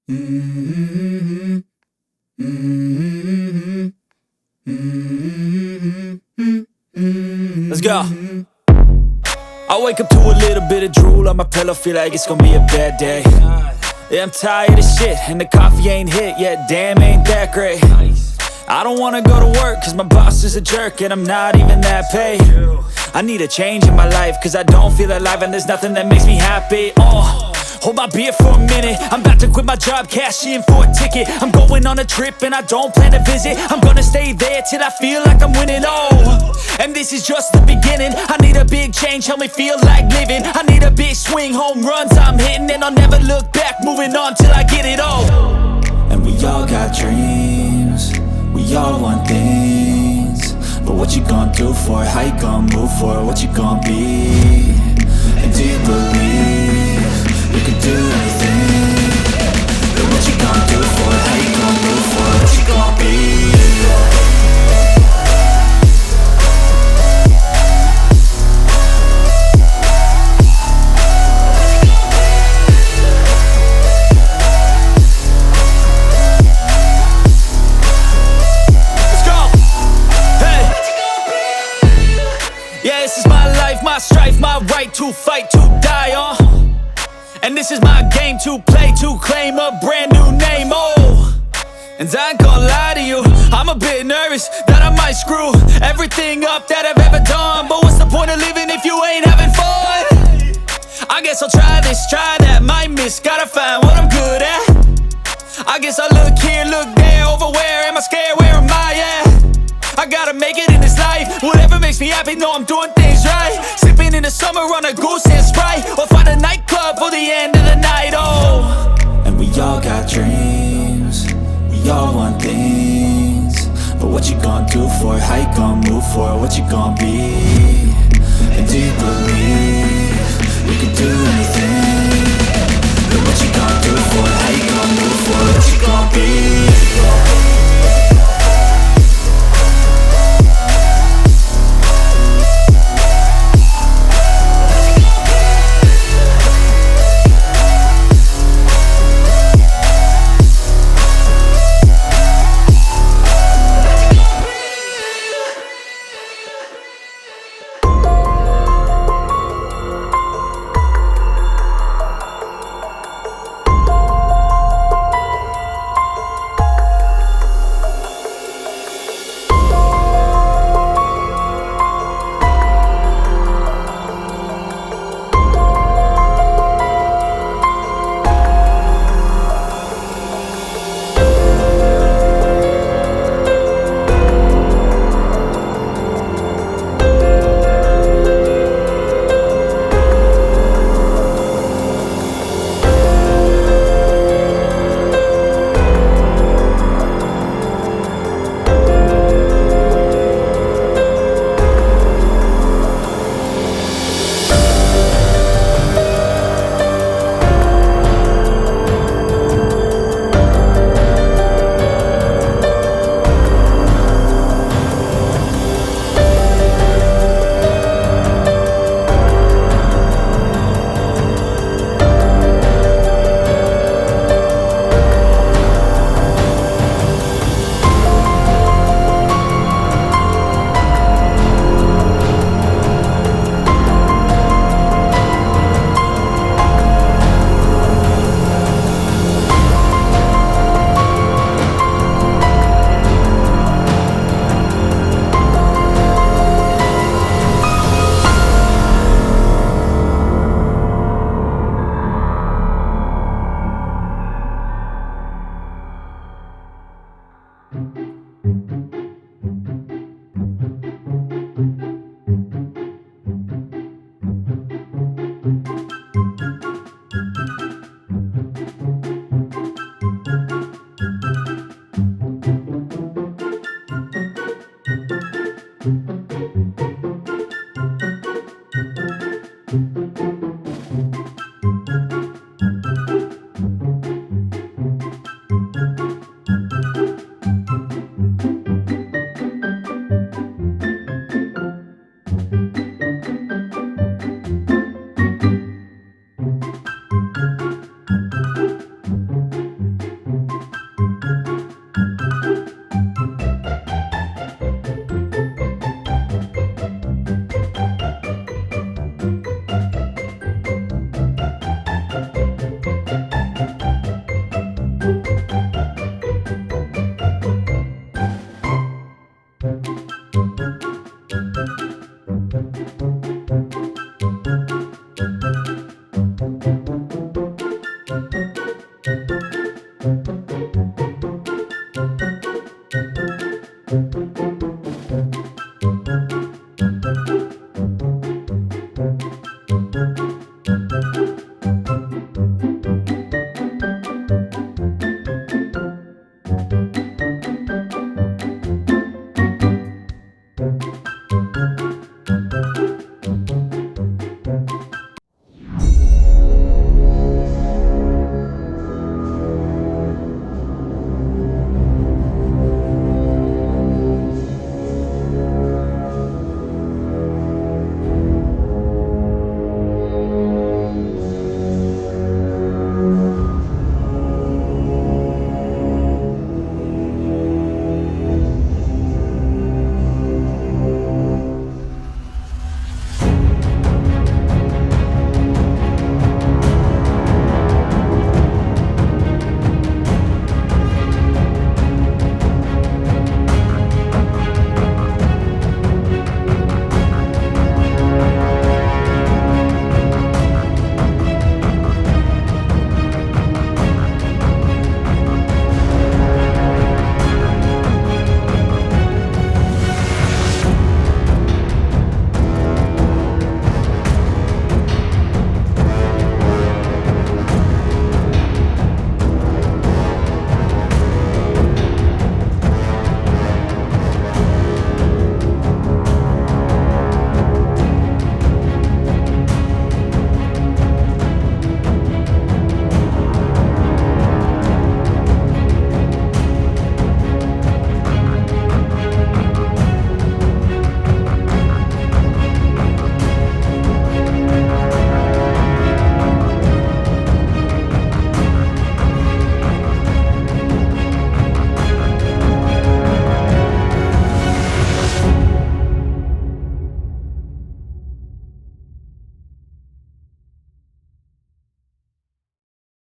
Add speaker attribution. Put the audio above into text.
Speaker 1: Mm-hmm. Mm-hmm. Mm-hmm. Let's go. I wake up to a little bit of drool on my pillow, feel like it's gonna be a bad day. Yeah, I'm tired of shit, and the coffee ain't hit yet, damn, ain't that great. I don't wanna go to work, cause my boss is a jerk, and I'm not even that paid. I need a change in my life, cause I don't feel alive, and there's nothing that makes me happy. Hold my beer for a minute, I'm about to quit my job, cash in for a ticket. I'm going on a trip and I don't plan to visit. I'm gonna stay there till I feel like I'm winning, and this is just the beginning. I need a big change, help me feel like living. I need a big swing, home runs I'm hitting, and I'll never look back, moving on till I get it all. And we all got dreams, we all want things, but what you gonna do for it? How you gonna move for it? What you gonna be? And do you believe you can do anything? But what you gonna do for it? How you gonna move for it? What you gonna be? Yeah, this is my life, my strife, my right to fight, to die on. And this is my game to play, to claim a brand new name, And I ain't gonna lie to you, I'm a bit nervous that I might screw everything up that I've ever done. But what's the point of living if you ain't having fun? I guess I'll try this, try that, might miss, gotta find what I'm good at. I guess I look here, look there, over where am I scared, where am I at? I gotta make it in this life, whatever makes me happy, know I'm doing things right. Sipping in the summer on a goose and Sprite, or find a nightclub for the end of the night, And we all got dreams, we all want things, but what you gonna do for it? How you gonna move for it? What you gonna be? And do you believe you can do anything? But what you gonna do for it? How you gonna move for it? What you gonna be?